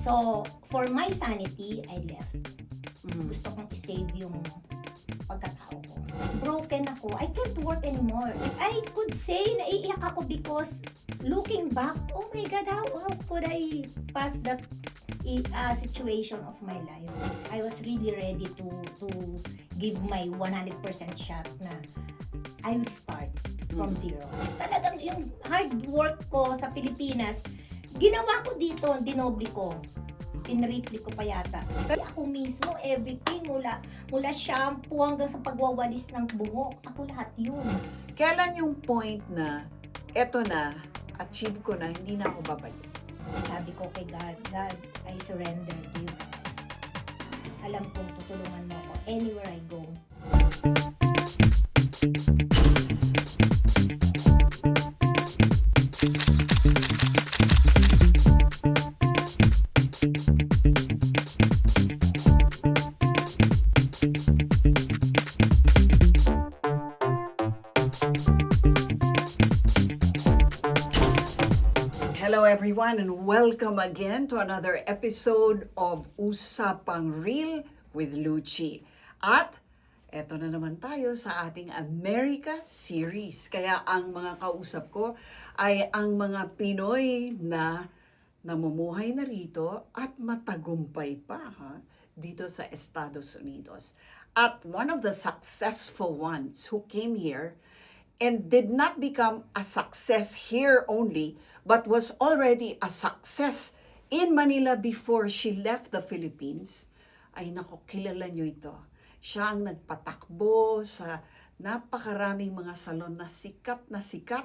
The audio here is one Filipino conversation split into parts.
So, for my sanity, I left. Gusto kong i-save yung pagkatao ko. Broken ako. I can't work anymore. I could say naiiyak ako because looking back, oh my God, how could I pass that situation of my life? I was really ready to give my 100% shot na I will start from zero. Talagang yung hard work ko sa Pilipinas, ginawa ko dito, dinoble ko. Pinripli ko pa yata. Kaya ako mismo, everything, mula shampoo hanggang sa pagwawalis ng buhok, ako lahat yun. Kailan yung point na, eto na, achieve ko na, hindi na ako babalik? Sabi ko kay God, God, I surrender to you. Alam kong tutulungan mo ako anywhere I go. Hello everyone and welcome again to another episode of Usapang Real with Luchi. At eto na naman tayo sa ating America series. Kaya ang mga kausap ko ay ang mga Pinoy na namumuhay na rito at matagumpay pa dito sa Estados Unidos. At one of the successful ones who came here and did not become a success here only, but was already a success in Manila before she left the Philippines, ay nako, kilala nyo ito. Siya ang nagpatakbo sa napakaraming mga salon na sikat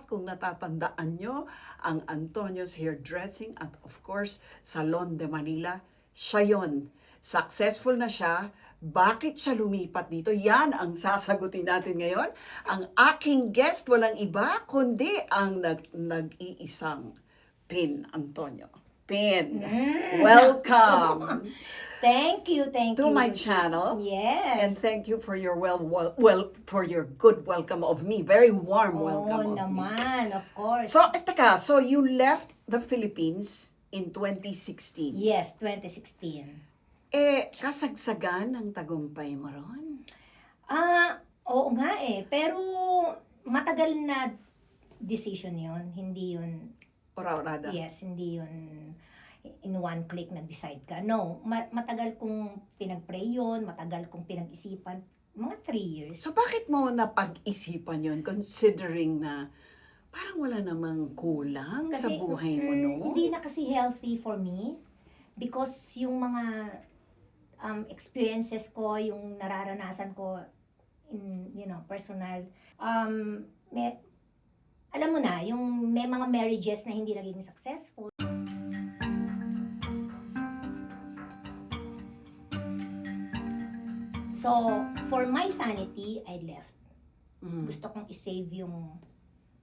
kung natatandaan nyo, ang Antonio's Hairdressing at of course, Salon de Manila. Siya yon. Successful na siya. Bakit siya lumipat dito? Yan ang sasagutin natin ngayon. Ang aking guest, walang iba, kundi ang nag-iisang Pin Antonio. Pin, welcome Thank you. to my channel. Yes. And thank you for your for your good welcome of me. Very warm welcome of me. Naman, of course. So you left the Philippines in 2016. Yes, 2016. Kasagsagan ng tagumpay mo ron? Oo nga pero matagal na decision yon, hindi yun, Ora-orada? yes, hindi yun in one click nag-decide ka. No, matagal kong pinag-pray yun, matagal kong pinag-isipan, mga 3 years. So bakit mo napag-isipan yon considering na parang wala namang kulang sa buhay mo, no? Hindi na kasi healthy for me because yung mga experiences ko, yung nararanasan ko in, personal, alam mo na, yung may mga marriages na hindi naging successful. So, for my sanity, I left. Gusto kong i-save yung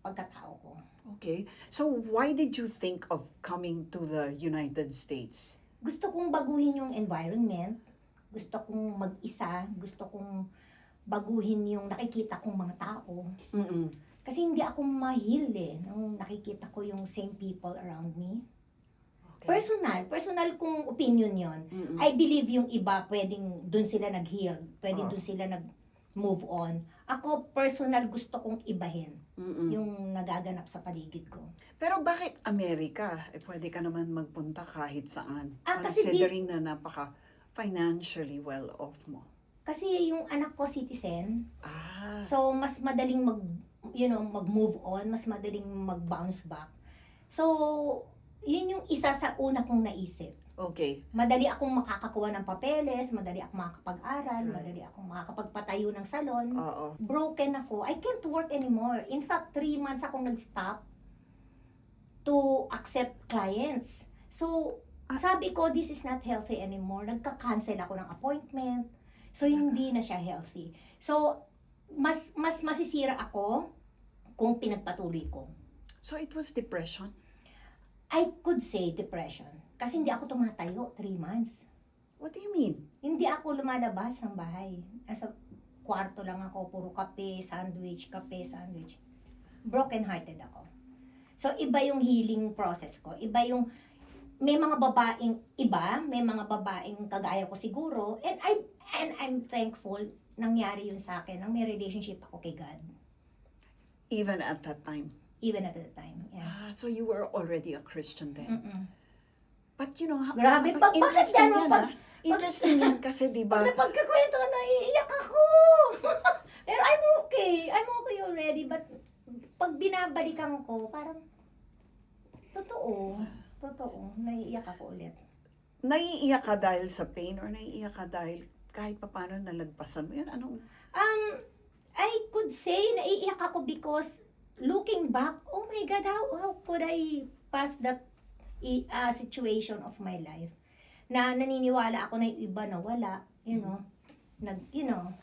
pagkatao ko. Okay. So why did you think of coming to the United States? Gusto kong baguhin yung environment, gusto kong mag-isa, gusto kong baguhin yung nakikita kong mga tao. Kasi hindi ako ma-heal nung nakikita ko yung same people around me. Okay. Personal kong opinion yon. I believe yung iba pwedeng dun sila nag-heal, pwedeng dun sila nag-move on. Ako personal gusto kong ibahin yung nagaganap sa paligid ko. Pero bakit Amerika? Pwede ka naman magpunta kahit saan. Kasi Considering na napaka financially well off mo. Kasi yung anak ko citizen, Ah. so mas madaling mag-move on, mas madaling mag-bounce back. So, yun yung isa sa una kong naisip. Okay. Madali akong makakakuha ng papeles, madali akong makakapag-aral, Right. madali akong makakapagpatayo ng salon. Oo. Broken ako. I can't work anymore. In fact, 3 months akong nag-stop to accept clients. So, sabi ko, this is not healthy anymore. Nagka-cancel ako ng appointment. So, hindi na siya healthy. So, mas masisira ako kung pinagpatuloy ko. So it was depression? I could say depression. Kasi hindi ako tumatayo 3 months. What do you mean? Hindi ako lumalabas ng bahay. Nasa kwarto lang ako, puro kape, sandwich. Broken-hearted ako. So, iba yung healing process ko. Iba yung may mga babaeng iba, may mga babaeng kagaya ko siguro, and I'm thankful nangyari yun sa akin, nang may relationship ako kay God, Even at that time. even at the time. Yeah. So you were already a Christian then. Mm-mm. But you know, Grabe, bakit interesting gano'n yan Interesting yan kasi di ba? Pag napagkakwento, naiiyak ako. Pero I'm okay already, but pag binabalikan ko, parang, totoo, naiiyak ako ulit. Naiiyak ka dahil sa pain or naiiyak ka dahil kahit paano nalagpasan mo yan? Anong? I could say naiiyak ako because looking back, oh my God, how could I pass that situation of my life? Na naniniwala ako na yung iba na wala,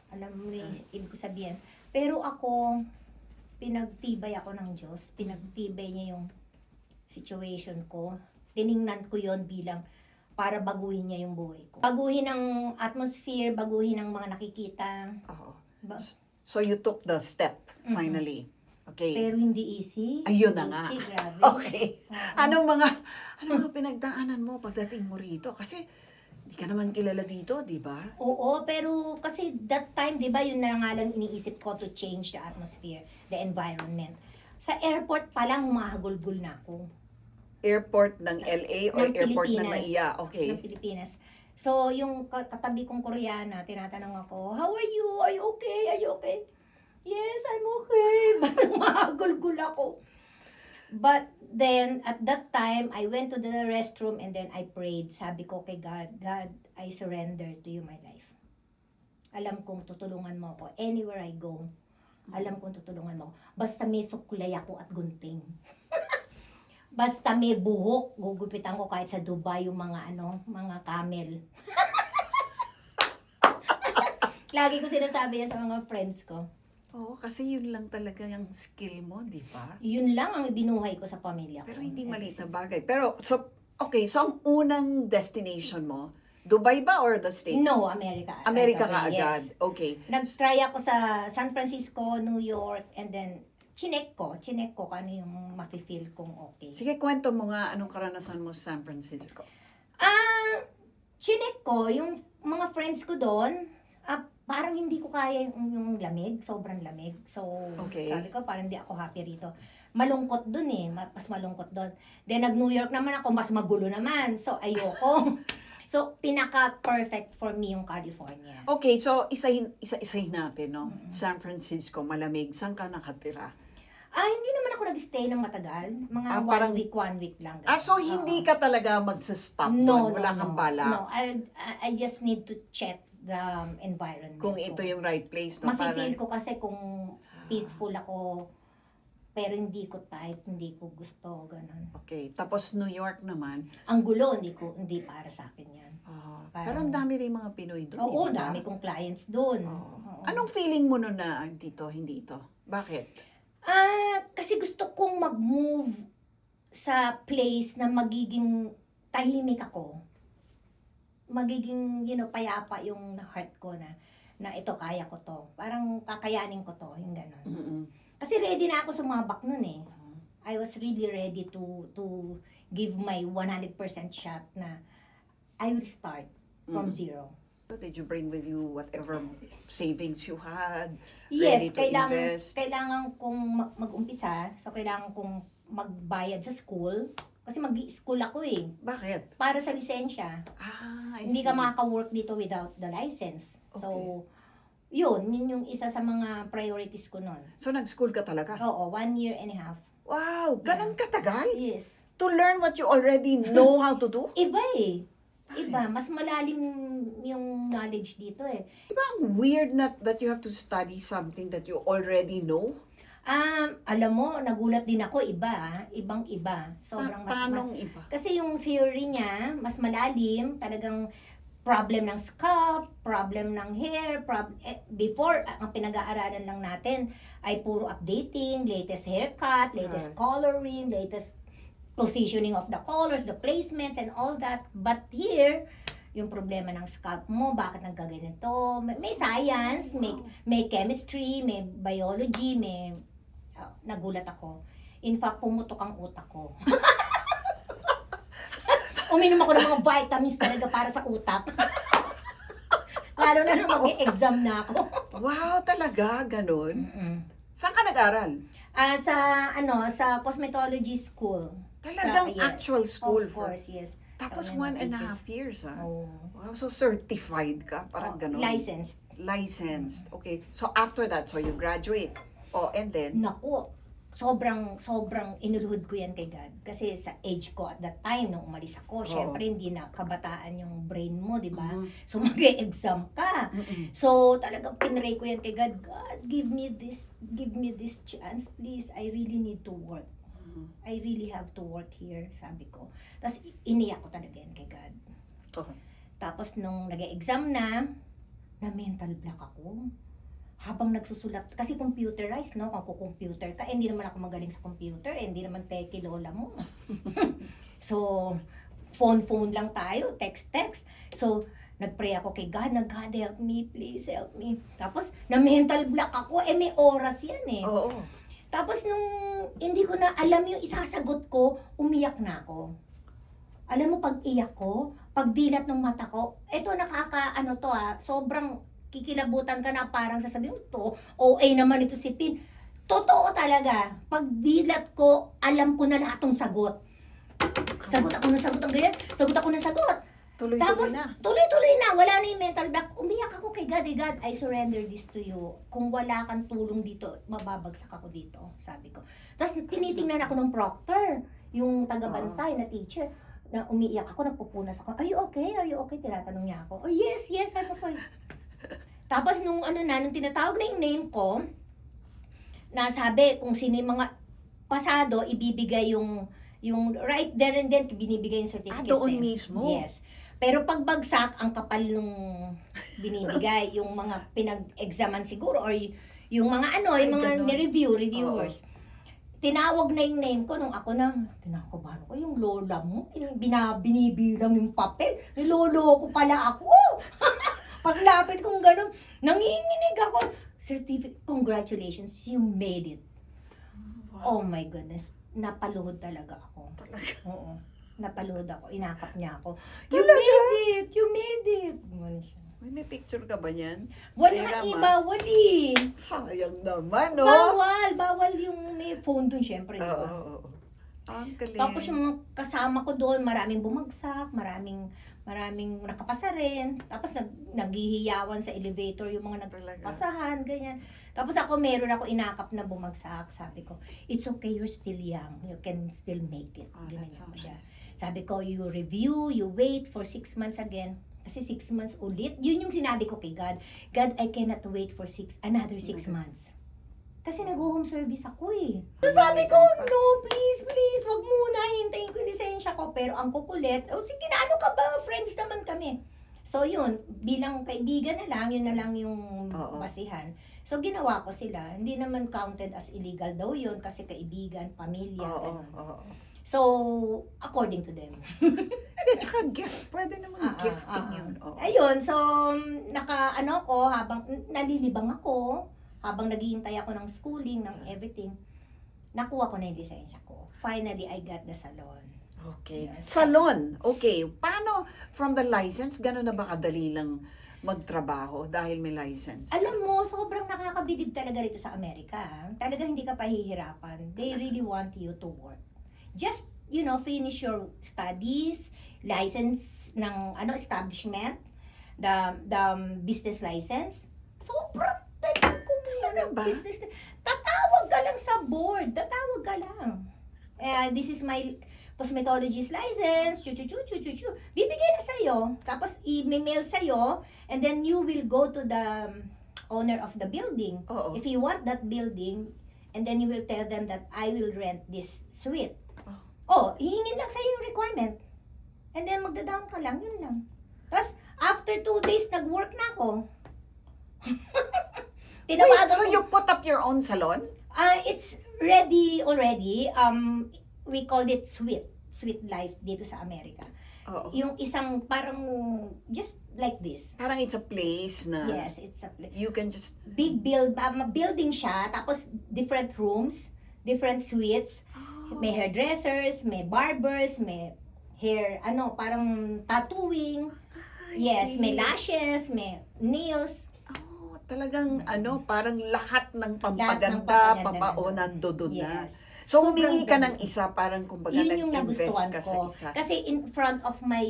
alam mo yung ibig ko sabihin. Pero ako, pinagtibay ako ng Diyos, pinagtibay niya yung situation ko. Tiningnan ko yon bilang para baguhin niya yung buhay ko. Baguhin ang atmosphere, baguhin ang mga nakikita. Oo. Ba- So you took the step finally. Okay. Pero hindi easy. Ayun na nga. Easy, grabe. Okay. Anong mga pinagdaanan mo pagdating mo rito? Kasi hindi ka naman kilala dito, di ba? Oo, pero kasi that time, di ba, yun na nga lang iniisip ko to change the atmosphere, the environment. Sa airport pa lang, humahagulgul na ako. Airport ng LA or Ng airport ng Pilipinas. NAIA? Okay. Ng Pilipinas. So, yung katabi kong Koreana, tinatanong ako, how are you? Are you okay? Are you okay? Yes, I'm okay. But humahagulgul ako. But then, at that time, I went to the restroom and then I prayed. Sabi ko kay God, God, I surrender to you my life. Alam kong tutulungan mo ako. Anywhere I go, alam kong tutulungan mo ako. Basta may suklay ako at gunting. Basta may buhok, gugupitan ko kahit sa Dubai yung mga mga camel. Lagi ko sinasabi yan sa mga friends ko. Oo, kasi yun lang talaga yung skill mo, di ba? Yun lang ang binuhay ko sa pamilya ko. Pero hindi Ever maliit na since. bagay. Pero, so ang unang destination mo, Dubai ba or the States? No, America. America Right ka away, agad. yes. Okay. Nag-try ako sa San Francisco, New York, and then chinek ko kung ano yung mafe-feel kong okay. Sige, kwento mo nga anong karanasan mo sa San Francisco. Chinek ko yung mga friends ko doon, parang hindi ko kaya yung lamig, sobrang lamig. So, Okay. sabi ko, parang hindi ako happy rito. Malungkot dun mas malungkot dun. Then, nag-New York naman ako, mas magulo naman. So, ayoko. So, pinaka-perfect for me yung California. Okay, so isa-isahin natin, no? San Francisco, malamig. Saan ka nakatira? Hindi naman ako nag-stay ng matagal. Mga parang- 1 week lang. So hindi ka talaga magsa-stop doon? Wala kang bala? No, I just need to check the environment. Kung ito yung right place, no? Mafe-feel ko kasi kung peaceful ako, pero hindi ko type, hindi ko gusto, ganun. Okay, tapos New York naman. Ang gulo, hindi para sa akin yan. Pero ang dami rin mga Pinoy doon. Oo, di ba? dami kong clients doon. Oo. Anong feeling mo nun na dito, hindi ito? Bakit? Kasi gusto kong mag-move sa place na magiging tahimik ako. Magiging, payapa yung heart ko na ito, kaya ko to. Parang kakayanin ko to, yung gano'n. Mm-mm. Kasi ready na ako sumabak nun eh. I was really ready to give my 100% shot na I will start from zero. Did you bring with you whatever savings you had? Yes, Ready to invest? kailangan kong mag-umpisa. So, kailangan kong magbayad sa school. Kasi mag-school ako eh. Bakit? Para sa lisensya. I Hindi see. ka makaka-work dito without the license. So, yun yung isa sa mga priorities ko nun. So, nag-school ka talaga? Oo, 1 year and a half. Wow, ganun katagal? Yes. To learn what you already know how to do? Iba eh. Iba. Mas malalim yung knowledge dito eh. Diba ang weird that you have to study something that you already know? Alam mo, nagulat din ako, iba. Ibang-iba. Sobrang Paanong iba? Kasi yung theory niya, mas malalim, talagang problem ng scalp, problem ng hair, before, ang pinag-aaralan lang natin ay puro updating, latest haircut, latest coloring, latest positioning of the colors, the placements, and all that. But here, yung problema ng scalp mo, bakit nagkaganito, may science, may chemistry, may biology, nagulat ako. In fact, pumutok ang utak ko. Uminom ako ng mga vitamins talaga para sa utak. Lalo na nung mag-exam na ako. Wow, talaga? Ganon? Mm-mm. Saan ka nag-aral? Sa cosmetology school. Talagang Yes. actual school? Of course, yes. Tapos Kami 1.5 teachers. years, ha? Oh. Wow, so certified ka? Parang ganon? Licensed. Licensed. Okay. So after that, so you graduate. Oh, and then? Naku, sobrang inuluhod ko yan kay God. Kasi sa age ko at that time, nung umalis ako, syempre hindi na kabataan yung brain mo, di ba? Mhm. So mag-exam ka. Mm-mm. So talagang pinray ko yan kay God. God, give me this chance, please. I really need to work. Mhm. I really have to work here, sabi ko. Tapos iniyak ko talaga yan kay God. Oh. Tapos nung nag-exam na mental block ako. Habang nagsusulat, kasi computerized, no? Kung computer ka, hindi naman ako magaling sa computer, hindi naman teki lola mo. So, phone lang tayo, text. So, nagpray ako kay God, God help me, please help me. Tapos, na-mental block ako, may oras yan eh. Oo. Tapos nung hindi ko na alam yung isasagot ko, umiyak na ako. Alam mo, pag iyak ko, pag dilat ng mata ko, eto sobrang kikilabutan ka na parang sasabihin mo to, OA naman ito si Pin. Totoo talaga. Pag dilat ko, alam ko na lahat ng sagot. Sagot ako ng ganyan. Sagot ako ng sagot. Tuloy-tuloy Tapos, na. tuloy-tuloy na. Wala na yung mental block. Umiyak ako kay God. God, I surrender this to you. Kung wala kang tulong dito, mababagsak ako dito. Sabi ko. Tapos, tinitingnan ako ng proctor. Yung taga-bantay na teacher. Na umiiyak ako, nagpupunas ako. Are you okay? Are you okay? Tinatanong niya ako. Oh, yes, I'm okay. Tapos nung tinatawag na yung name ko, na sabi kung sino yung mga pasado, ibibigay yung right there and then, binibigay yung certificate. Doon mismo? Yes. Pero pag bagsak, ang kapal nung binibigay, yung mga pinag-examan siguro, or yung mga yung mga ganun. reviewers. Tinawag na yung name ko nung ako na, kinakabahan ko, yung lola mo, binibilang yung papel, niloloko pala ako. Paglapit kong gano'n, nanginginig ako. Certificate, congratulations, you made it. Oh my goodness, napaluhod talaga ako. Talaga. Oo, napaluhod ako, inakap niya ako. You made it. Gano'n siya. May picture ka ba niyan? Wala Pera, ma. bawal eh. Sayang naman, no? Bawal yung may phone dun syempre, di ba? Oo. Ang galing. Tapos yung mga kasama ko doon, maraming bumagsak, maraming nakapasa rin. Tapos naghihiyawan sa elevator yung mga nagpasahan, ganyan. Tapos meron ako inakap na bumagsak. Sabi ko, it's okay, you're still young. You can still make it. Oh, Ganyan that's so ako siya. nice. Sabi ko, you review, you wait for 6 months again. Kasi 6 months ulit. Yun yung sinabi ko kay God. God, I cannot wait for another 6 months. Kasi nag-home service ako eh. So sabi ko, no, please, wag muna, hintayin ko yung lisensya ko. Pero ang kukulit, sige na, ano ka ba? Friends naman kami. So yun, bilang kaibigan na lang, yun na lang yung basihan. So ginawa ko sila. Hindi naman counted as illegal daw yun kasi kaibigan, pamilya, ganun. So, according to them. Tsaka gift. Pwede naman gifting yun. Ayun, so, habang nalilibang ako, habang naghihintay ako ng schooling, ng everything, nakuha ko na yung lisensya ko. Finally, I got the salon. Okay. Yes. Salon. Okay. Paano from the license, gano'n na ba kadali lang magtrabaho dahil may license? Alam mo, sobrang nakakabilib talaga rito sa Amerika. Talaga hindi ka pahihirapan. They really want you to work. Just, finish your studies, license ng establishment, the business license. Sobrang ba? business. Tatawag ka lang sa board. Tatawag ka lang. This is my cosmetologist license. Bibigay na sa'yo. Tapos, i-mail sa'yo. And then, you will go to the owner of the building. Oo. If you want that building, and then you will tell them that I will rent this suite. Hihingin lang sa'yo yung requirement. And then, magda-down ka lang. Yun lang. Tapos, after 2 days, nag-work na ako. Wait, so you put up your own salon? It's ready already. We called it Sweet Life dito sa Amerika. Oo. Yung isang parang just like this. Parang it's a place na Yes, it's a place. you can just... Big building siya, tapos different rooms, different suites. May hairdressers, may barbers, may hair, parang tattooing. I Yes, see. may lashes, may nails. Oh, talagang parang lahat ng Lahat ng pampaganda, pampaganda nandoon na. Yes. So, Sobrang humingi ka ganda. ng isa, parang kumbaga Yun yung nag-invest nagustuhan ka sa ko. isa. Kasi in front of my,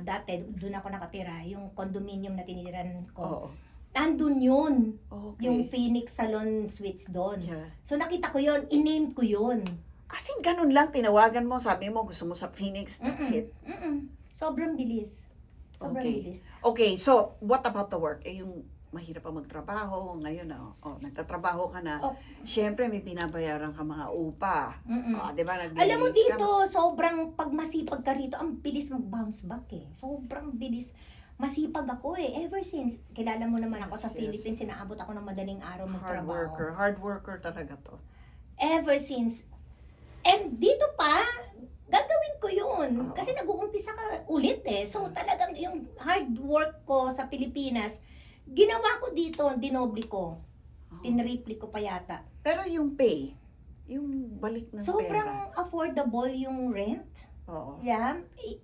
dati, doon ako nakatira, yung condominium na tinitiran ko. Oo. Nandun yun. Okay. Yung Phoenix Salon Suites doon. Yeah. So nakita ko yun, in-name ko yun. As in, ganun lang, tinawagan mo, sabi mo, gusto mo sa Phoenix, that's it. Sobrang bilis. Sobrang Okay. bilis. Okay, so, what about the work? Yung mahirap pa magtrabaho, ngayon, nagtatrabaho ka na. Oh. Siyempre, may binabayaran ka mga upa. Di ba, naglilinis Alam mo ka. dito, sobrang pag masipag ka rito, ang bilis mag-bounce back eh. Sobrang bilis. Masipag ako eh. Ever since, kilala mo naman ako sa Yes, yes. Philippines, sinaabot ako ng madaling araw Hard magtrabaho. worker talaga to. Ever since. And dito pa, gagawin ko yun. Oo. Kasi nag-uumpisa ka ulit eh. So talagang yung hard work ko sa Pilipinas, ginawa ko dito, dinoble ko. Tinriple ko pa yata. Pero yung pay, yung balik ng pera. Sobrang affordable yung rent. Oo. Yeah.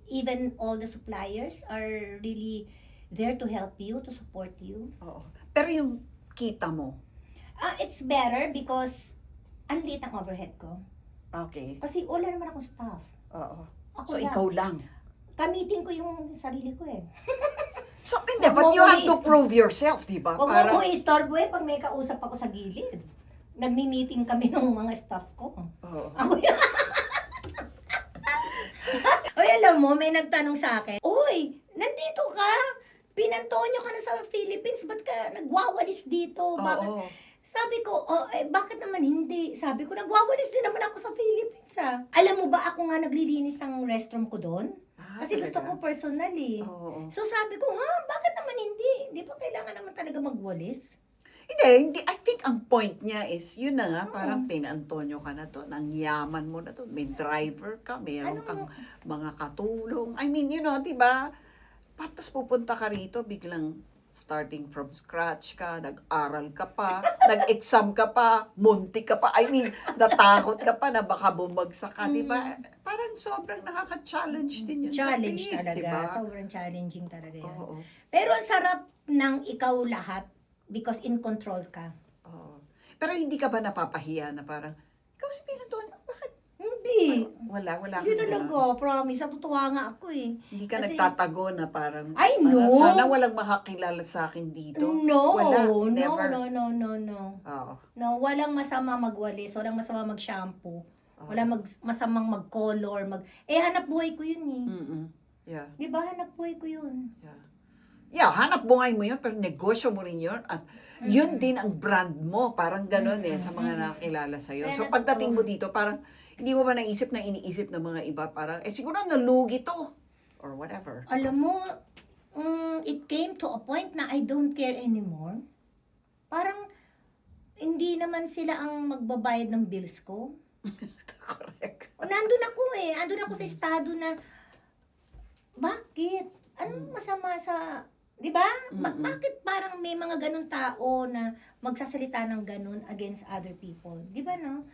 Even all the suppliers are really there to help you, to support you. Oo. Pero yung kita mo, It's better because ang liit ang overhead ko. okay. Kasi wala naman akong staff. Oo. Ako So, lang. ikaw lang. Gamitin ko yung sarili ko eh. So, hindi, Huwag but mo you have ko to prove yourself, di ba? Huwag mo ko istorbo eh pag may kausap ako sa gilid. Nagmi-meeting kami ng mga staff ko. Oo. Ako yan. Oy, alam mo, may nagtanong sa akin, Uy, nandito ka? Pinantonyo ka na sa Philippines, ba't ka nagwawalis dito? Bakit? Oo. Sabi ko, bakit naman hindi? Sabi ko, nagwawalis din naman ako sa Philippines Alam mo ba ako nga naglilinis ng restroom ko doon? Kasi gusto ko personal eh. Oo. So sabi ko, bakit naman hindi? Di ba kailangan naman talaga magwalis? Hindi. I think ang point niya is, yun na nga, parang Antonio ka na doon. Ang yaman mo na doon. May driver ka, mayroon kang mga katulong. I mean, di ba? Patas pupunta ka rito, biglang starting from scratch ka, nag-aral ka pa, nag-exam ka pa, munti ka pa. I mean, natakot ka pa na baka bumagsak ka, di ba? Parang sobrang nakaka-challenge din yun Challenge sa faith, talaga. di ba? Sobrang challenging talaga yan. Oo. Pero ang sarap ng ikaw lahat because in control ka. Oo. Pero hindi ka ba napapahiya na parang, ikaw si Antonio, bakit? Hindi. Wala Hindi kang talaga. ganun. Promise. Natutuwa nga ako eh. Hindi ka Kasi- nagtatago na parang, Ay, no. sana walang makakilala sa akin dito. No. Wala, No, never. no. Oo. No, walang masama magwalis. Walang masama mag-shampoo. Walang masamang mag-color. hanap buhay ko yun eh. Mm-mm. Yeah. Di ba? Hanap buhay ko yun. Yeah, hanap buhay mo yun, pero negosyo mo rin yun. At yun din ang brand mo. Parang ganun sa mga nakakilala sa'yo. Kaya So, pagdating mo dito, parang, hindi mo ba naisip na iniisip ng mga iba, parang, siguro nalugi to. Or whatever. Alam mo, it came to a point na I don't care anymore. Parang, hindi naman sila ang magbabayad ng bills ko. Correct. Nandun ako Andun ako sa estado na, bakit? Anong masama sa, di ba? Bakit parang may mga ganun tao na magsasalita ng ganun against other people? Di ba, no?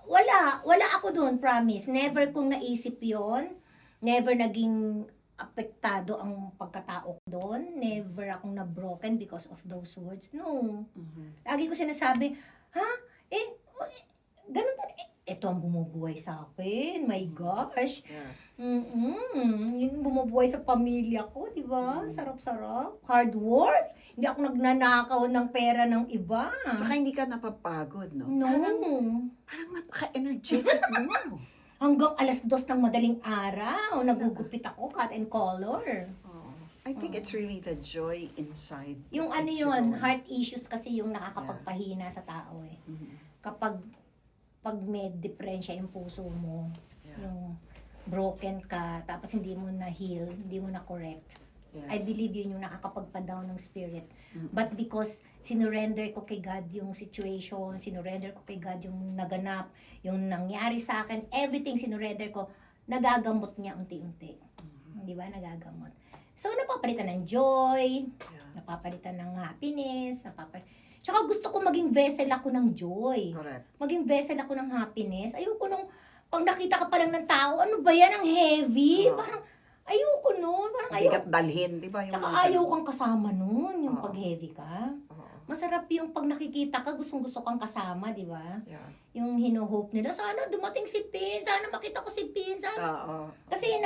Wala ako doon, promise. Never kong naisip yon. Never naging apektado ang pagkatao ko doon. Never akong na-broken because of those words. No. Lagi ko sinasabi, ganun talaga. Ito ang bumubuhay sa akin. My gosh. Yeah. Yung bumubuhay sa pamilya ko, di ba? Sarap-sarap. Hard work. Hindi ako nagnanakaw ng pera ng iba. Tsaka hindi ka napapagod, no? No. Parang napaka-energetic mo. Hanggang 2:00 ng madaling araw, nagugupit ako, cut and color. I think it's really the joy inside. Yung that ano keeps you yun, going. heart issues kasi yung nakakapagpahina sa tao eh. Kapag may depresya yung puso mo, yung broken ka, tapos hindi mo na heal, hindi mo na correct. Yes. I believe yun yung nakakapagpa-down ng spirit. But because sinurrender ko kay God yung situation, sinurrender ko kay God yung naganap, yung nangyari sa akin, everything sinurrender ko, nagagamot niya unti-unti. Di ba? Nagagamot. So, napapalitan ng joy, napapalitan ng happiness, Tsaka gusto ko maging vessel ako ng joy. Correct. Maging vessel ako ng happiness. Ayoko nung pag nakita ka pa lang ng tao, ano ba yan, ang heavy? Oo. Parang, ayoko nun. Parang Bigat dalhin, di ba? Yung Tsaka mga ayaw ganun. kang kasama nun, yung Oo. pag heavy ka. Oo. Masarap yung pag nakikita ka, gustong-gusto kang kasama, di ba? Yeah. Yung hino-hope nila, sana dumating si Pin, sana makita ko si Pin, sana. Oo. Kasi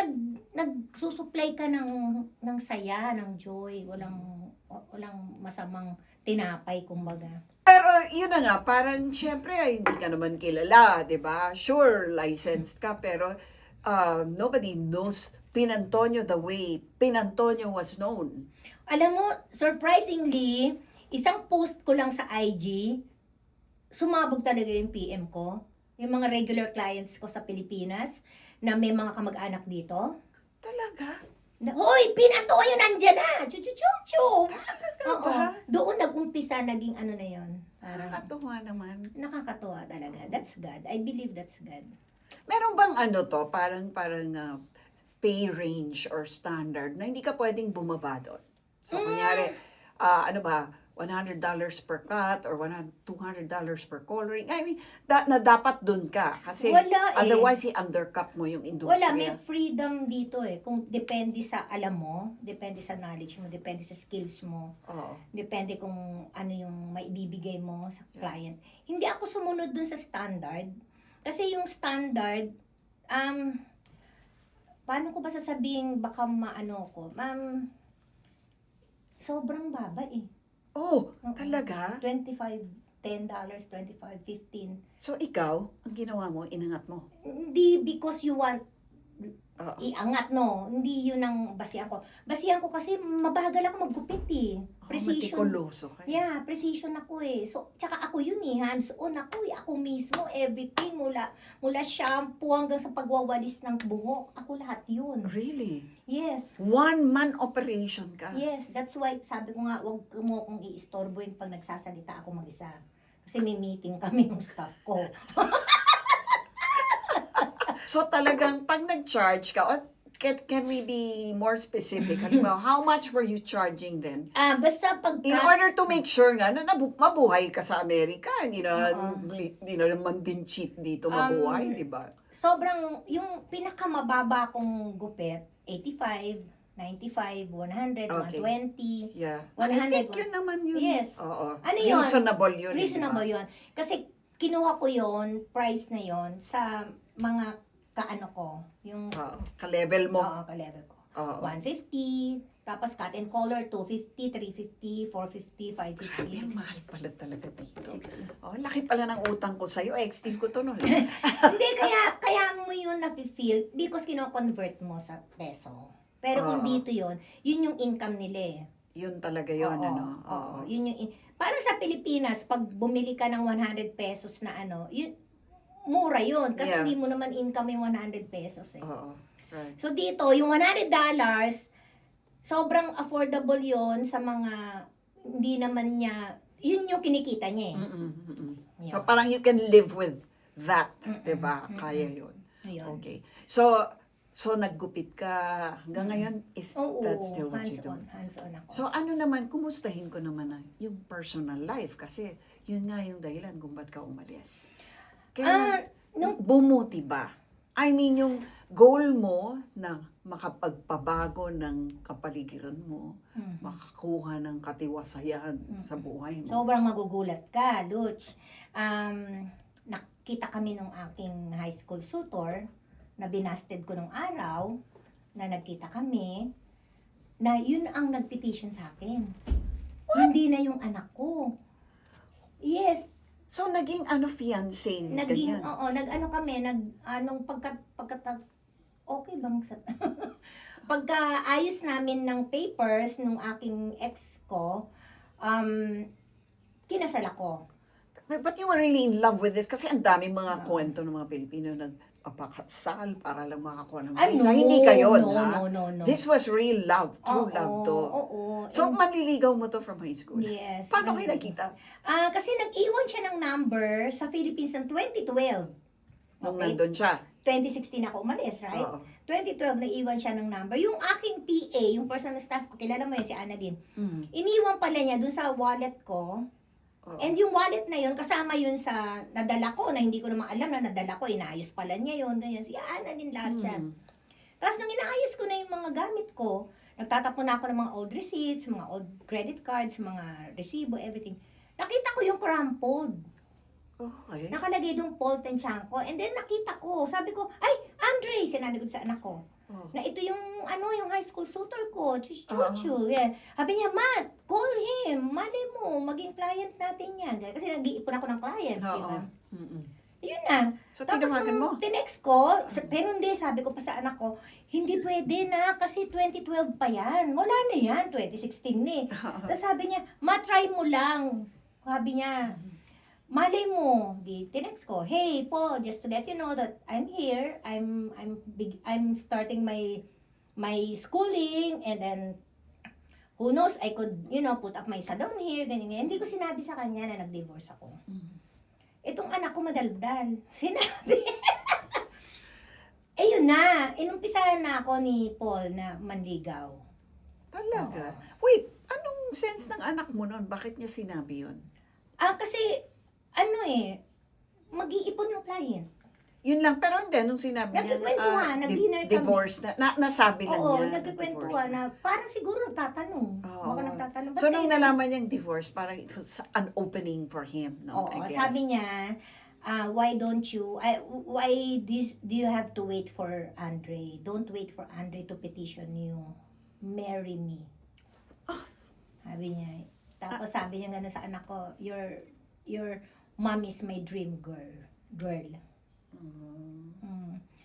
nagsusupply ka ng saya, ng joy, walang masamang tinapay, kumbaga. Pero yun na nga, parang syempre ay hindi ka naman kilala, di ba? Sure, licensed ka, pero nobody knows Pin Antonio the way Pin Antonio was known. Alam mo, surprisingly, isang post ko lang sa IG, sumabog talaga yung PM ko. Yung mga regular clients ko sa Pilipinas, na may mga kamag-anak dito. Talaga? Hoy, Pin Antonio nandyan na! Chu-chu-chu-chu! Oo. ba? Doon nag-umpisa, naging ano na yon. Parang Nakakatuwa naman. nakakatuwa talaga. That's God. I believe that's God. Meron bang ano to, parang pay range or standard na hindi ka pwedeng bumaba doon? So, kunyari, ano ba, $100 per cut or $200 per coloring. I mean, na dapat doon ka. Kasi Wala eh. otherwise, i-undercut mo yung Wala, may industriya. freedom dito eh. Kung depende sa alam mo, depende sa knowledge mo, depende sa skills mo, Oo. depende kung ano yung maibibigay mo sa client. Hindi ako sumunod dun sa standard. Kasi yung standard, paano ko ba sasabihin baka maano ko? Sobrang baba eh. Oh, Oo. talaga? $25, $10, $25, $15. So, ikaw, ang ginawa mo, inangat mo. Hindi because you want Oo. iangat, no. Hindi yun ang basihan ko. Basihan ko kasi mabagal ako maggupit eh. Precision. Matikuloso ka. Yeah, precision ako eh. So, tsaka ako yun eh, hands-on ako eh. Ako mismo, everything, mula shampoo hanggang sa pagwawalis ng buhok. Ako lahat yun. Really? Yes. One-man operation ka? Yes, that's why sabi ko nga, wag mo akong i-istorbohin pag nagsasalita ako mag-isa. Kasi may meeting kami ng staff ko. So talagang pag nag-charge ka, can we be more specific? Halimbawa, how much were you charging then? Basta pag In order to make sure nga na mabuhay ka sa Amerika, hindi Oo. na naman din cheap dito mabuhay, di ba? sobrang, yung pinakamababa kong gupit, 85, 95, 100, Okay. 120. Yeah. 100. I think yun naman yun. Yes. Oo. Ano yun? Reasonable yun. Reasonable di ba? yun. Kasi kinuha ko yun, price na yun, sa mga kaano ko, yung Oo. Ka-level mo. ka-level ko. Oo. 150, tapos cut and color, 250, 350, 450, Grabe, 550, ang mahal pala talaga dito. 650. Oh, laki pala ng utang ko sa'yo. Extend ko to nun. Hindi, kaya mo yun na-feel because kino-convert mo sa peso. Pero kung Oo. dito yun yung income nila eh. Yun talaga yun, Oo, ano? oo. Yun yung, parang sa Pilipinas, pag bumili ka ng 100 pesos na ano, yun, mura yun. Kasi Yeah. hindi mo naman income yung 100 pesos eh. Oo. Right. So dito, yung $100, sobrang affordable yon sa mga, hindi naman niya, yun yung kinikita niya eh. Mm-mm. Yeah. So parang you can live with that, Mm-mm. 'di ba? Mm-mm. Kaya 'yun. Ayun. Okay. So naggupit ka hanggang ngayon is Oo, that still what you do? hands-on ako. So ano naman, kumustahin ko naman yung personal life kasi yun nga yung dahilan kung ba't ka umalis. Kaya bumuti ba? I mean, yung goal mo na makapagpabago ng kapaligiran mo, makakuha ng katiwasayan sa buhay mo. Sobrang magugulat ka, Luch. Nakita kami nung aking high school tutor na binasted ko nung araw na nagkita kami na yun ang nagpetition sa akin. Hindi na yung anak ko. Yes, So, naging fiancé, naging, ganyan. nag-ano kami, okay bang pagka-ayos namin ng papers nung aking ex ko, kinasal ako. But you were really in love with this kasi ang daming mga kwento ng mga Pilipino nagpapakasal para lang makakuha ng visa. Hindi kayo, ha? No. This was real love, true love to. Oo. So, manliligaw mo to from high school? Yes. Paano kayo nakita? Kasi nag-iwan siya ng number sa Philippines ng 2012. Nung Okay. nandun siya? 2016 ako umalis, right? Oo. 2012, nag-iwan siya ng number. Yung aking PA, yung personal staff ko, kilala mo yun, si Annalyn. Mm. Iniwan pala niya dun sa wallet ko, Oo. And yung wallet na yun, kasama yun sa nadala ko, na hindi ko naman alam na nadala ko, inaayos pala niya yun, ganyan. Siya, din lahat siya. Tapos nung inaayos ko na yung mga gamit ko, nagtatapon na ako ng mga old receipts, mga old credit cards, mga resibo, everything. Nakita ko yung crumpled. Okay. Nakalagay doon Paul Tenchanko. And then nakita ko, sabi ko, ay, Andre, sinabi ko sa anak ko, Oh. na ito yung, yung high school suitor ko, Chuchu. Yeah. Sabi niya, Matt, call him. Mali mo, maging client natin yan. Kasi nag-iipon ako ng clients, di ba? Yun na. So, Tapos tinawagan mo? nung tinext ko, pero hindi, sabi ko pa sa anak ko, hindi pwede na, kasi 2012 pa yan. Wala na yan, 2016 na eh. Tapos sabi niya, try mo lang. Sabi niya, malay mo, di tinext ko, hey Paul, just to let you know that I'm here, I'm starting my schooling, and then who knows, I could, put up my salon here, ganyan. Hindi ko sinabi sa kanya na nag-divorce ako. Itong anak ko madaldal. Sinabi. Eh yun na, inumpisahan na ako ni Paul na manligaw. Talaga? Oo. Wait, anong sense ng anak mo noon? Bakit niya sinabi yun? Kasi, mag-iipon ng client. Yun lang, pero hindi, nung sinabi niya, Nagkikwentuhan, nag-dinner kami. divorce na, nasabi lang Oo, niya. nagkikwentuhan na, parang siguro nagtatanong. Oo. Baka nagtatanong. So, nung nalaman niyang divorce, parang it was an opening for him, no? Oo, I guess. sabi niya, why do you have to wait for Andre? Don't wait for Andre to petition you. Marry me. Sabi niya. Tapos sabi niya gano'n sa anak ko, your mom is my dream girl.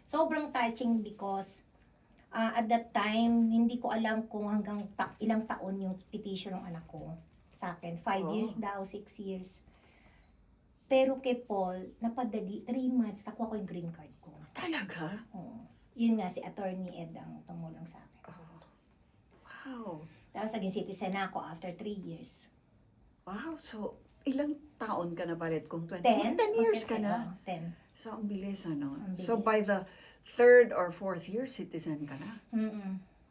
Sobrang touching because at that time, hindi ko alam kung hanggang ilang taon yung petition ng anak ko sa akin. 5 years daw, 6 years. Pero kay Paul, napadali, 3 months, nakuha ko yung green card ko. Talaga? Oo. Yun nga, si Attorney Ed ang tumulong sa akin. Wow. Tapos naging citizen na ako after 3 years. Wow, so ilang taon ka na balit? Kung 20? 10? 10 years ka na? 10. So, ang bilis, ano? Ang So, bilis. by the 3rd or 4th year, citizen ka na?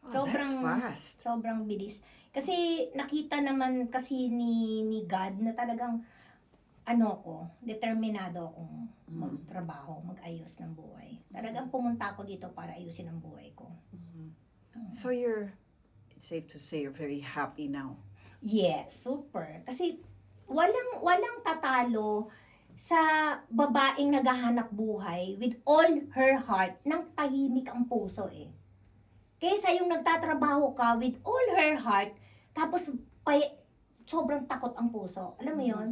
Oh, that's fast. Sobrang bilis. Kasi nakita naman kasi ni God na talagang determinado akong magtrabaho, mag-ayos ng buhay. Talagang pumunta ako dito para ayusin ang buhay ko. So, it's safe to say you're very happy now. Yes, super. Kasi walang tatalo sa babaeng naghahanap buhay with all her heart nang tahimik ang puso eh. Kaysa yung nagtatrabaho ka with all her heart, tapos sobrang takot ang puso. Alam mo yon?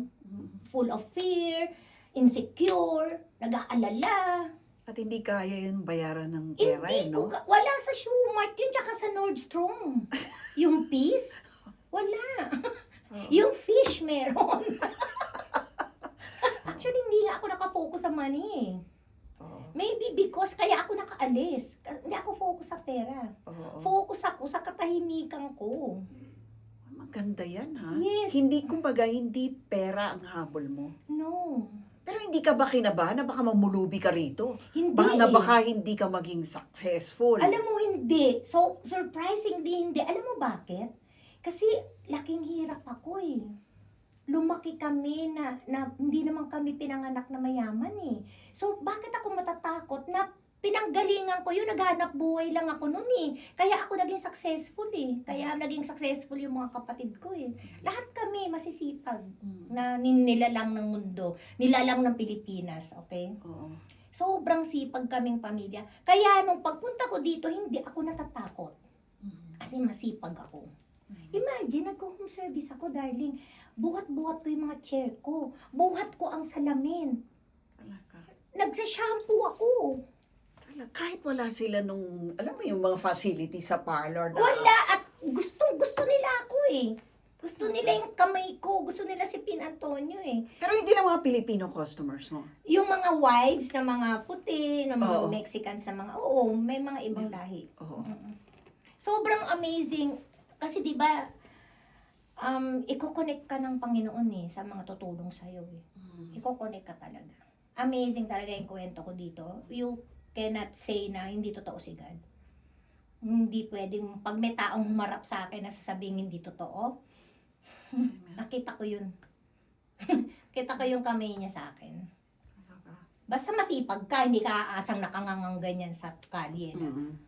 Full of fear, insecure, nag-aalala. At hindi kaya yun bayaran ng pera, Hindi, no? wala sa Shoemart yun, tsaka sa Nordstrom. Yung piece, wala. Yung fish meron. Actually, hindi nga ako nakafocus sa money eh. Maybe because kaya ako nakaalis. Hindi ako focus sa pera. Focus ako sa katahimikan ko. Maganda yan, ha? Yes. Kumbaga, hindi pera ang habol mo. No. Pero hindi ka ba kinabahan na baka mamulubi ka rito? Hindi Baka hindi ka maging successful. Alam mo, hindi. So, surprisingly, hindi. Alam mo bakit? Kasi, laking hirap ako eh. Lumaki kami na hindi naman kami pinanganak na mayaman eh. So, bakit ako matatakot na pinanggalingan ko yun, naghanap buhay lang ako noon eh. Kaya ako naging successful eh. Kaya naging successful yung mga kapatid ko eh. Lahat kami masisipag na nilalang ng mundo, nilalang ng Pilipinas, okay? Oo. Sobrang sipag kaming pamilya. Kaya nung pagpunta ko dito, hindi ako natatakot. Kasi masipag ako. Imagine, nag-home service ako, darling. Buhat-buhat ko yung mga chair ko. Buhat ko ang salamin. Talaga. Nagsa-shampoo ako. Kahit wala sila nung, alam mo yung mga facility sa parlor na... Wala. At gusto nila ako eh. Gusto nila yung kamay ko. Gusto nila si Pin Antonio eh. Pero hindi lang mga Filipino customers mo. Yung mga wives na mga puti, na mga Oo. Mexicans na mga, may mga ibang lahi. Oo. Sobrang amazing. Kasi di ba iko-connect ka ng Panginoon eh sa mga tutulong sa'yo eh. Iko-connect ka talaga. Amazing talaga yung kwento ko dito. You cannot say na hindi totoo si God. Hindi pwedeng, pag may taong humarap sa akin na sasabihin hindi totoo, nakita ko yun. Kita ko yung kamay niya sa akin. Basta masipag ka, hindi ka aasang nakangangang ganyan sa kalye.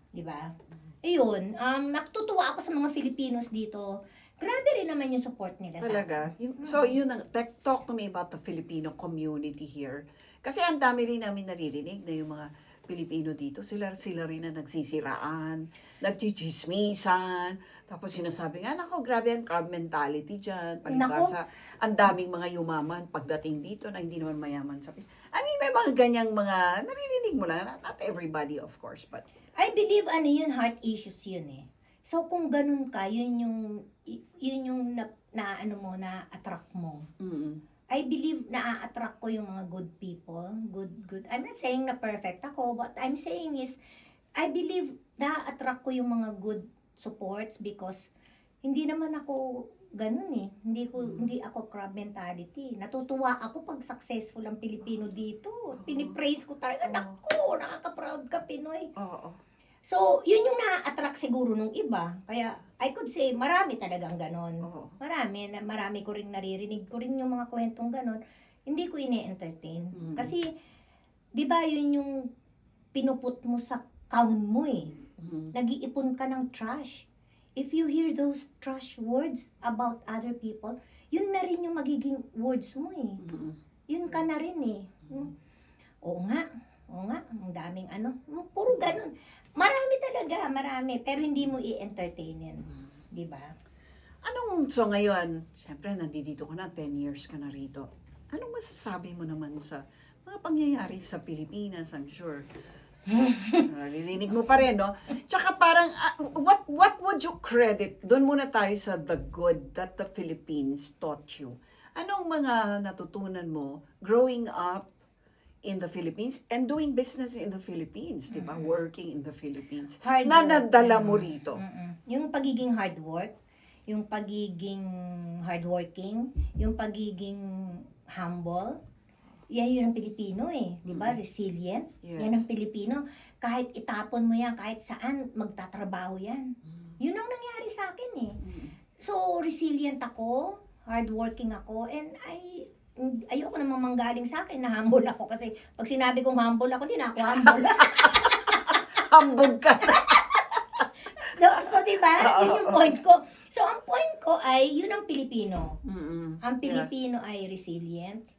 Di ba? Ayun, natutuwa ako sa mga Filipinos dito. Grabe rin naman yung support nila sa Talaga? akin. So, yun ang, talk to me about the Filipino community here. Kasi ang dami rin namin naririnig na yung mga Pilipino dito, sila rin na nagsisiraan, nagchichismisan, tapos sinasabi nga, nako, grabe ang crab mentality dyan. Palibasa, ang daming mga yumaman pagdating dito na hindi naman mayaman sa I mean, may mga ganyang mga, naririnig mo lang, not everybody of course, but I believe yun, heart issues yun eh. So kung ganun ka, yun yung na-attract mo. I believe na-attract ko yung mga good people, good. I'm not saying na perfect ako, but I'm saying is, I believe na-attract ko yung mga good supports because hindi naman ako ganun eh. Hindi ako crab mentality. Natutuwa ako pag successful ang Pilipino dito. Pinipraise ko talaga. Naku, nakaka-proud ka Pinoy. Oo. So, yun yung na-attract siguro nung iba. Kaya, I could say, marami talagang ganon. Oo. Marami ko rin naririnig ko rin yung mga kwentong ganon. Hindi ko ini-entertain. Kasi, di ba yun yung pinuput mo sa kaun mo eh. Nag-iipon ka ng trash. If you hear those trash words about other people, yun na rin yung magiging words mo eh. Yun ka na rin eh. Oo nga, ang daming puro ganon. Marami talaga, pero hindi mo i-entertain yan. Di ba? So ngayon, syempre nandito ka na, 10 years ka na rito. Anong masasabi mo naman sa mga pangyayari sa Pilipinas, I'm sure? Naririnig mo pa rin, no? Tsaka parang, what would you credit? Doon muna tayo sa the good that the Philippines taught you. Anong mga natutunan mo growing up in the Philippines and doing business in the Philippines, di ba? Working in the Philippines. Na nadala mo rito. Yung pagiging hard work, yung pagiging hardworking, yung pagiging humble, yun ang Pilipino eh, di ba? Resilient. Yes. Yan ang Pilipino. Kahit itapon mo yan, kahit saan, magtatrabaho yan. Yun ang nangyari sa akin eh. So, resilient ako, hardworking ako, and ayoko namang manggaling sa akin na humble ako kasi pag sinabi kong humble ako, di na ako humble. Hambog ka na. So, di ba? Yun yung point ko. So, ang point ko ay, yun ang Pilipino. Ang Pilipino ay resilient,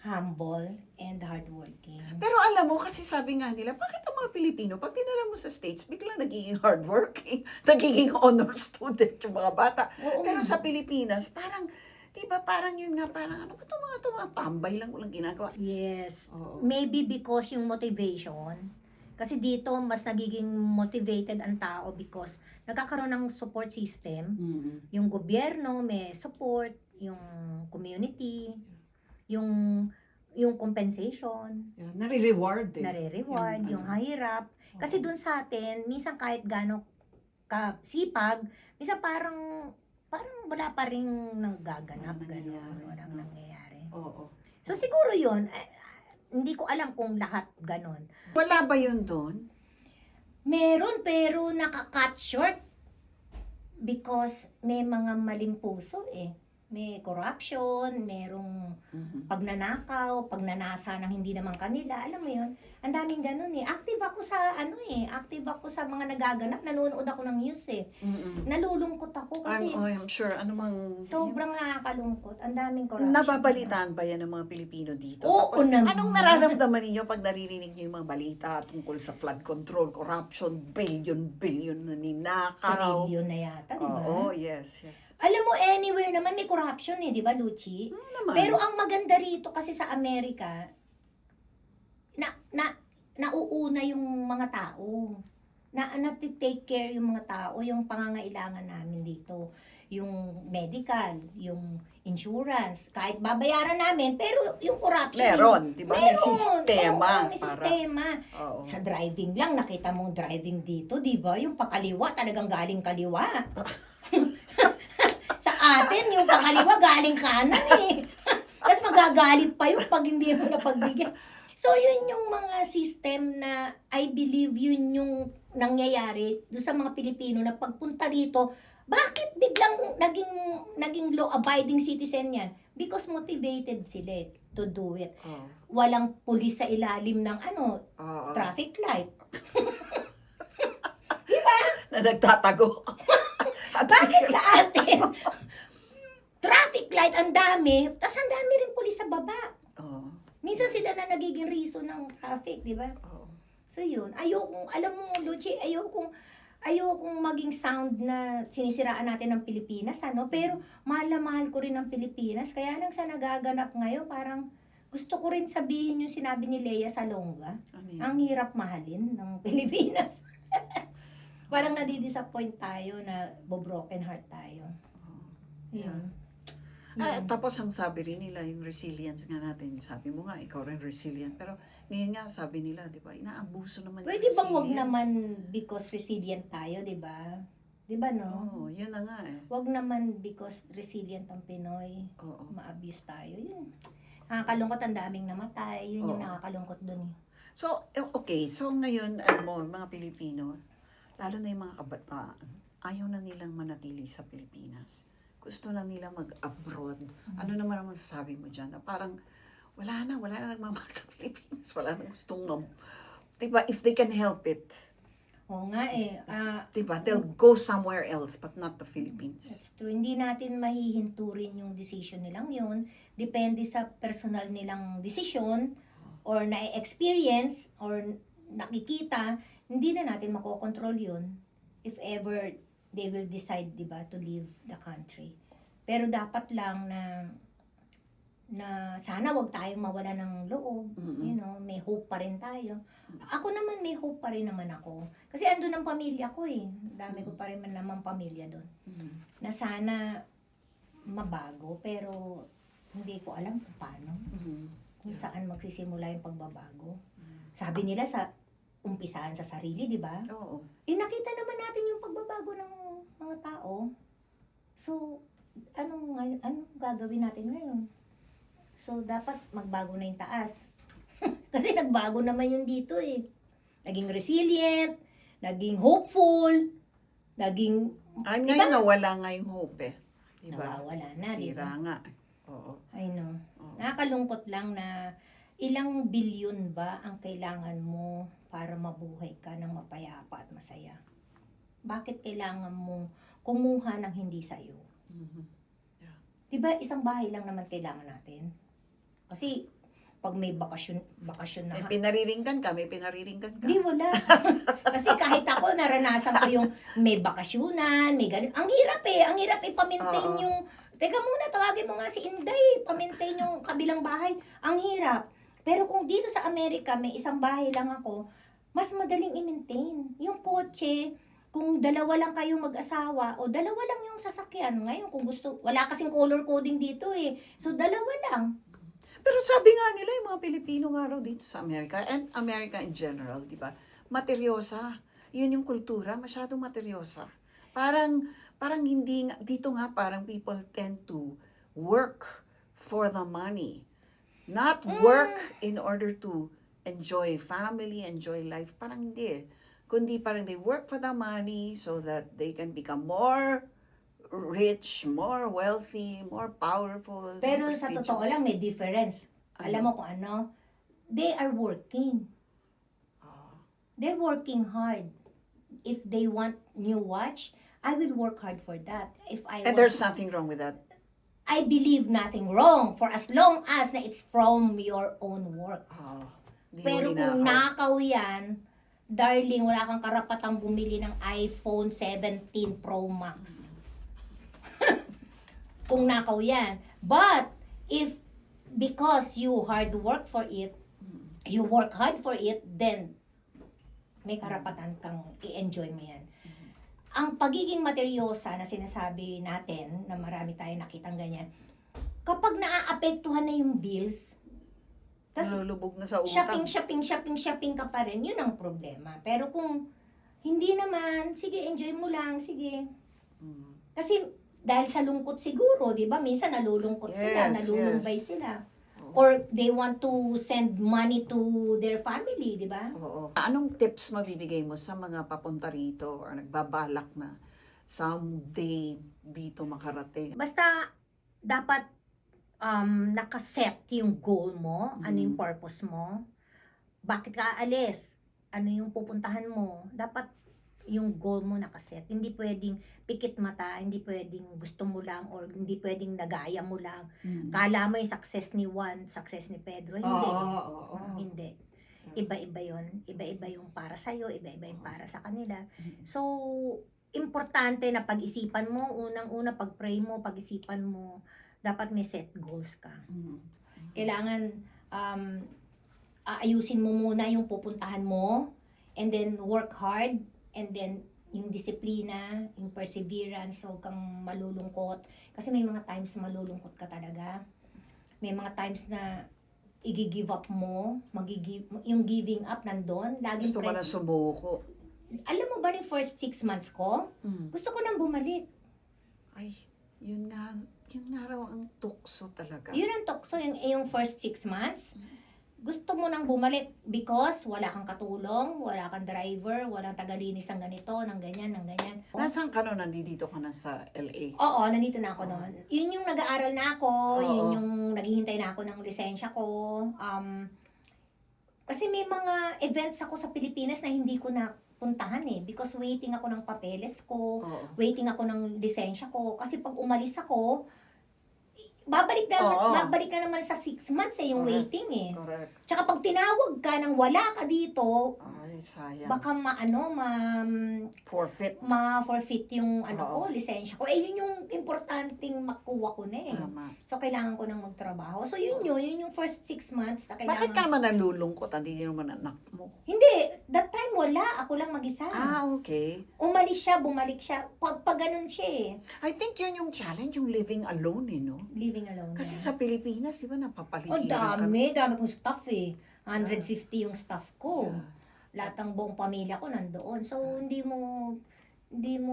humble, and hardworking. Pero alam mo, kasi sabi nga nila, bakit ang mga Pilipino, pag dinala mo sa States, biglang nagiging hardworking, nagiging honor student yung mga bata. Oo. Pero sa Pilipinas, parang, di ba, parang yun nga, parang ano ba itong mga tambay lang walang ginagawa. Yes. Oo. Maybe because yung motivation, kasi dito mas nagiging motivated ang tao because nagkakaroon ng support system. Yung gobyerno may support, yung community, yung compensation, Nare-reward eh. nare-reward, yung hirap. Kasi dun sa atin, minsan kahit gaano ka sipag, minsan parang wala pa rin nanggaganap, gano'n, walang nangyayari. Oo. So siguro yun, hindi ko alam kung lahat ganon. Wala ba yun doon? Meron pero naka-cut short because may mga maling puso eh. May corruption, merong pagnanakaw, pagnanasa ng hindi naman kanila. Alam mo yun? Ang daming ganun eh. Active ako sa mga nagaganap. Nanonood ako ng news eh. Nalulungkot ako kasi I'm sure. Ano mang... sobrang nakakalungkot. Ang daming corruption. Nababalitaan ba yan ng mga Pilipino dito? Oo Tapos, naman. anong nararamdaman ninyo pag naririnig nyo yung mga balita tungkol sa flood control, corruption, billion na ninakaw? Trillion na yata, di ba? Oo, yes. Alam mo, anywhere naman may corruption eh, di ba, Luchi? Naman. Pero ang maganda rito kasi sa Amerika, nauuna yung mga tao. Nati-take care yung mga tao, yung pangangailangan namin dito. Yung medical, yung insurance, kahit babayaran namin, pero yung corruption. Meron, di ba? May Meron. sistema. Oo, may sistema. Oo. Sa driving lang, nakita mo driving dito, di ba? Yung pakaliwa, talagang galing kaliwa. Sa atin, yung pakaliwa, galing kanan eh. Tapos magagalit pa yung pag hindi mo napagbigyan. So, yun yung mga system na I believe yun yung nangyayari doon sa mga Pilipino na pagpunta rito, bakit biglang naging law-abiding citizen yan? Because motivated sila to do it. Oh. Walang pulis sa ilalim ng Oo. traffic light. Na nagtatago. At Bakit sa atin? Traffic light, ang dami. Tapos ang dami rin pulis sa baba. Oo. Minsan sila na nagiging reason ng traffic, di ba? Oo. So yun, ayokong, alam mo, Luchi, ayokong maging sound na sinisiraan natin ng Pilipinas, pero mahal na mahal ko rin ang Pilipinas. Kaya lang sa nagaganap ngayon, parang gusto ko rin sabihin yung sinabi ni Lea Salonga. Ano yun? Ang hirap mahalin ng Pilipinas. Parang nadidisappoint tayo na broken heart tayo. Yun. Tapos ang sabi rin nila, yung resilience nga natin, sabi mo nga, ikaw rin resilient. Pero ngayon nga, sabi nila, di ba, inaabuso naman Pwede yung bang wag resilience. naman because resilient tayo, di ba? Di ba, no? Oo, yun na nga eh. Wag naman because resilient ang Pinoy. Oo. Ma-abuse tayo. Yun. Nakakalungkot, ang daming namatay. Yun yung Oo. nakakalungkot dun. So, okay. So, ngayon, alam mo, mga Pilipino, lalo na yung mga kabataan, ayaw na nilang manatili sa Pilipinas. Gusto na nila mag-abroad. Ano naman ang masasabi mo dyan? Na parang, wala na nagmamahal sa Pilipinas. Wala na gustong, diba, if they can help it, Oo nga eh. diba, they'll go somewhere else, but not the Philippines. That's true. Hindi natin mahihinturin yung decision nilang yun. Depende sa personal nilang decision or na-experience or nakikita. Hindi na natin makokontrol yun if ever they will decide, di ba, to leave the country. Pero dapat lang na sana wag tayong mawala ng loob. Mm-mm. You know, may hope pa rin tayo. Ako naman, may hope pa rin naman ako. Kasi andun ang pamilya ko eh. Dami ko pa rin naman pamilya doon. Mm. Na sana mabago, pero hindi ko alam kung paano. Mm. Kung saan magsisimula yung pagbabago. Sabi nila sa umpisahan sa sarili, di ba? Oo. Nakita naman natin yung pagbabago ng mga tao. So, anong gagawin natin ngayon? So, dapat magbago na yung taas. Kasi nagbago naman yung dito eh. Naging resilient, naging hopeful, naging, Ngayon nawala nga yung hope eh. Diba? nawawala na, di Sira ba? nga. Oo. I know. Oo. Nakakalungkot lang na ilang bilyon ba ang kailangan mo para mabuhay ka ng mapayapa at masaya? Bakit kailangan mong kumuha ng hindi sa'yo? Mhm. Diba, isang bahay lang naman kailangan natin? Kasi, pag may bakasyon na, May pinariringgan ka. di wala. Kasi kahit ako, naranasan ko yung may bakasyunan, may ganun. Ang hirap i-maintain Oo. yung, teka muna, tawagin mo nga si Inday, pa-maintain yung kabilang bahay. Ang hirap. Pero kung dito sa Amerika, may isang bahay lang ako, mas madaling i-maintain. Yung kotse, kung dalawa lang kayong mag-asawa, o dalawa lang yung sasakyan. Ngayon, kung gusto, wala kasing color coding dito eh. So, dalawa lang. Pero sabi nga nila, yung mga Pilipino nga raw dito sa Amerika, and America in general, di ba? Materyosa. Yun yung kultura, masyadong materyosa. Parang hindi nga, dito nga parang people tend to work for the money. Not work in order to enjoy family, enjoy life. Parang hindi eh. Kundi parang they work for the money so that they can become more rich, more wealthy, more powerful. Pero more sa prestigious. totoo lang, may difference. Ano? Alam mo kung ano? They are working. Ah. They're working hard. If they want new watch, I will work hard for that. If I And want, there's nothing wrong with that. I believe nothing wrong for as long as na it's from your own work. Oh, Pero kung nakaw yan, darling, wala kang karapatang bumili ng iPhone 17 Pro Max. Kung nakaw yan. But, if because you hard work for it, you work hard for it, then may karapatan kang i-enjoy mo yan. Ang pagiging materyosa na sinasabi natin, na marami tayong nakitang ganyan, kapag naaapektuhan na yung bills, tas nalulubog na sa utang. shopping ka pa rin, yun ang problema. Pero kung hindi naman, sige, enjoy mo lang, sige. Mm. Kasi dahil sa lungkot siguro, di ba? Minsan nalulungkot sila, Yes, nalulumbay yes. sila. Oo. Or they want to send money to their family, di ba? Oo. Anong tips mabibigay mo sa mga papunta rito or nagbabalak na someday dito makarating? Basta dapat nakaset yung goal mo, ano yung purpose mo, bakit ka aalis, ano yung pupuntahan mo, dapat yung goal mo nakaset. Hindi pwedeng pikit mata, hindi pwedeng gusto mo lang, or hindi pwedeng nagaya mo lang. Kala mo yung success ni Juan, success ni Pedro. Hindi. Oo. Hindi. Iba-iba yun. Iba-iba yung para sa'yo, iba-iba yung para sa kanila. So, importante na pag-isipan mo, unang-una pag-pray mo, pag-isipan mo, dapat may set goals ka. Kailangan aayusin mo muna yung pupuntahan mo, and then work hard, and then yung disiplina, yung perseverance, huwag kang malulungkot. Kasi may mga times na malulungkot ka talaga. May mga times na i-give up mo, yung giving up nandun. Laging Gusto mo na sumuko. Alam mo ba yung first 6 months ko? Gusto ko nang bumalik. Ay, yun nga raw ang tukso talaga. Yun ang tukso, yung first 6 months. Gusto mo nang bumalik because wala kang katulong, wala kang driver, walang tagalinis ng ganito, ng ganyan. Nasaan ka nun? Nandito ka na sa LA? Oo, nandito na ako noon. Yun yung nag-aaral na ako, yun yung naghihintay na ako ng lisensya ko. Kasi may mga events ako sa Pilipinas na hindi ko na puntahan because waiting ako ng papeles ko, waiting ako ng lisensya ko. Kasi pag umalis ako, babalik na naman sa 6 months yung waiting Correct. Tsaka pag tinawag ka nang wala ka dito, Ay, sayang. baka forfeit yung ko, lisensya ko. Yun yung importanteng makuha ko na Tama. So, kailangan ko nang magtrabaho. So, yun yung first 6 months na kailangan. Bakit ka naman nalulungkot? Hindi naman anak mo. Hindi. That time, wala. Ako lang mag-isa. Okay. Umalis siya, bumalik siya. Pag ganun siya I think yun yung challenge, yung living alone, no? Living alone. Kasi sa Pilipinas, di ba, napapaligiran dami kong staff 150 yung staff ko. Yeah. Lahat ng buong pamilya ko nandoon. So, hindi mo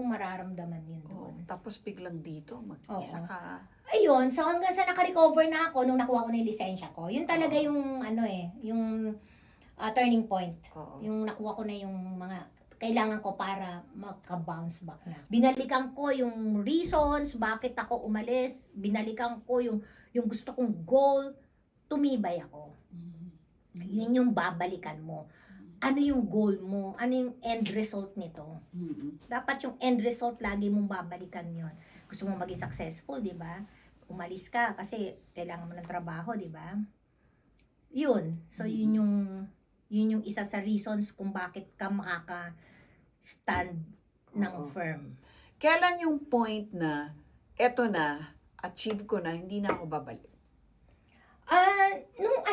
mararamdaman yun doon. Tapos biglang dito, mag-isa ka. Ayun, so hanggang sa naka-recover na ako nung nakuha ko na yung lisensya ko. Yun talaga yung yung turning point. Yung nakuha ko na yung mga kailangan ko para maka-bounce back na. Binalikan ko yung reasons bakit ako umalis. Binalikan ko yung gusto kong goal. Tumibay ako. Yun yung babalikan mo. Ano yung goal mo? Ano yung end result nito? Dapat yung end result lagi mong babalikan yon. Gusto mo maging successful, di ba? Umalis ka kasi kailangan mo ng trabaho, di ba? Yun. So, yun yung isa sa reasons kung bakit ka makaka-stand ng firm. Kailan yung point na, eto na, achieve ko na, hindi na ako babalik?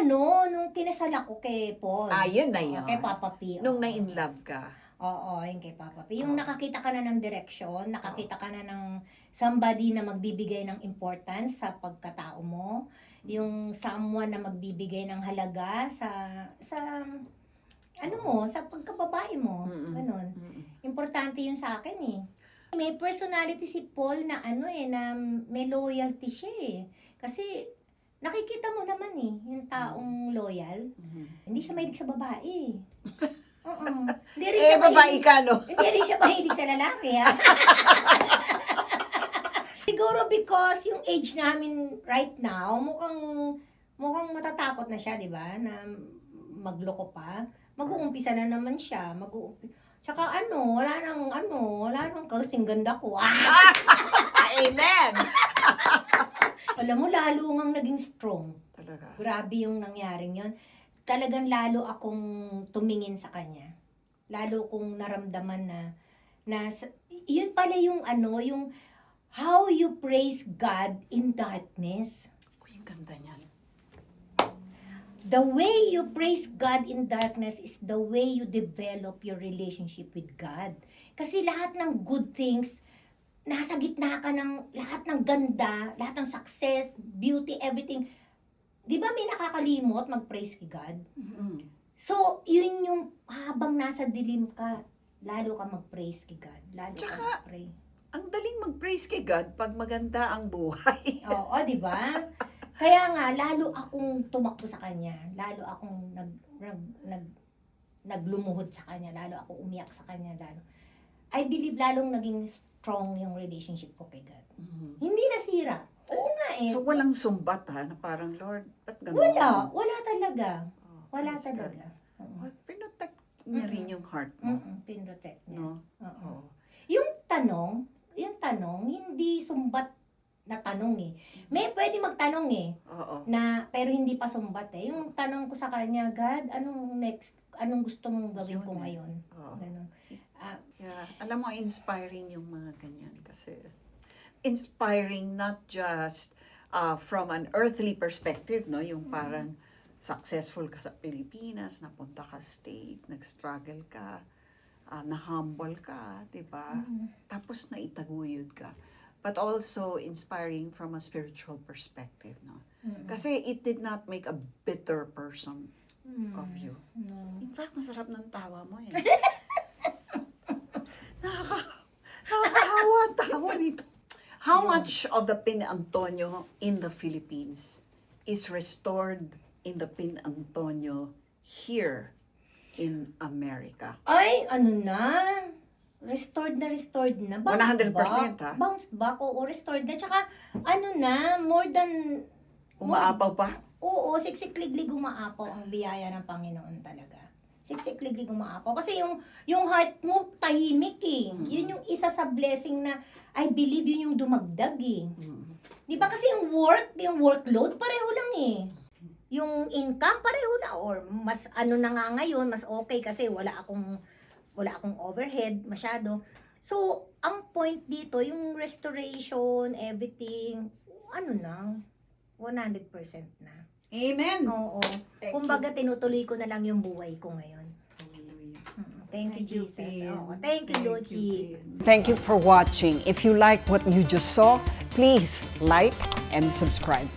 Nung kinasal ako kay Paul. Yun na yun. Kay Papa P. Nung na-in-love ka. Oo, yung kay Papa P. Yung nakakita ka na ng direksyon, nakakita ka na ng somebody na magbibigay ng importance sa pagkatao mo, yung someone na magbibigay ng halaga sa pagkababae mo. Ganun. Importante yun sa akin May personality si Paul na na may loyalty siya Kasi nakikita mo naman yung taong loyal. Hindi siya mahilig sa babae. Hindi rin siya babae ka, no? Hindi rin siya mahilig sa lalaki, Siguro because yung age namin right now, mukhang matatakot na siya, di ba? Na magloko pa. Mag-uumpisa na naman siya. Tsaka wala nang kasing ganda ko. Amen! Alam mo, lalo ngang naging strong. Talaga. Grabe yung nangyaring yon. Talagang lalo akong tumingin sa kanya. Lalo kong naramdaman na yun pala yung yung how you praise God in darkness. Yung ganda niyan. The way you praise God in darkness is the way you develop your relationship with God. Kasi lahat ng good things, nasa gitna ka ng lahat ng ganda, lahat ng success, beauty, everything. Di ba may nakakalimot mag-praise kay God? So, yun yung habang nasa dilim ka, lalo ka mag-praise kay God. Lalo ka mag-pray. Ang daling mag-praise kay God pag maganda ang buhay. Oo, di ba? Kaya nga, lalo akong tumakbo sa Kanya. Lalo akong naglumuhod sa Kanya. Lalo akong umiyak sa Kanya. I believe lalong naging strong yung relationship ko kay God. Hindi nasira. Oo nga eh. So, walang sumbat ha, na parang, Lord, ba't ganun? Wala talaga. Oh, Wala praise God. talaga. Oo. Oh, pinotect niya rin yung heart mo. Pinrotect niya. No? Oo. Oh. Yung tanong, hindi sumbat na tanong eh. May pwede magtanong eh, Oo. pero hindi pa sumbat eh. Yung tanong ko sa kanya, God, anong next? Anong gusto mong gawin Yun ko eh. ngayon? Oo. Ganun. Yeah. Alam mo, inspiring yung mga ganyan kasi inspiring not just from an earthly perspective, no? Yung parang successful ka sa Pilipinas, napunta ka States, nag-struggle ka, na-humble ka, di ba? Tapos naitaguyod ka. But also inspiring from a spiritual perspective, no? Kasi it did not make a bitter person of you. No. In fact, masarap ng tawa mo eh. Nakakahawa ang tawa nito. How much of the Pin Antonio in the Philippines is restored in the Pin Antonio here in America? Ay, ano na? Restored na. 100% Bounced back. ha? Bounced back, oo, restored na. Tsaka, ano na, more than... Umaapaw pa? Oo, siksik-liglig umaapaw ang biyaya ng Panginoon talaga. Siksik-liglig umaapaw. Kasi yung heart mo, tahimik eh. Yun yung isa sa blessing na, I believe yun yung dumagdag eh. Di ba kasi yung workload, pareho lang eh. Yung income, pareho na. Or mas ano na nga ngayon, mas okay kasi wala akong overhead masyado. So, ang point dito, yung restoration, everything, ano na, 100% na. Amen! Oo. Thank Kumbaga, tinutuloy ko na lang yung buhay ko ngayon. Hallelujah. Thank you, Jesus. Pin. Oo. Thank you, Luchi. Thank you for watching. If you like what you just saw, please like and subscribe.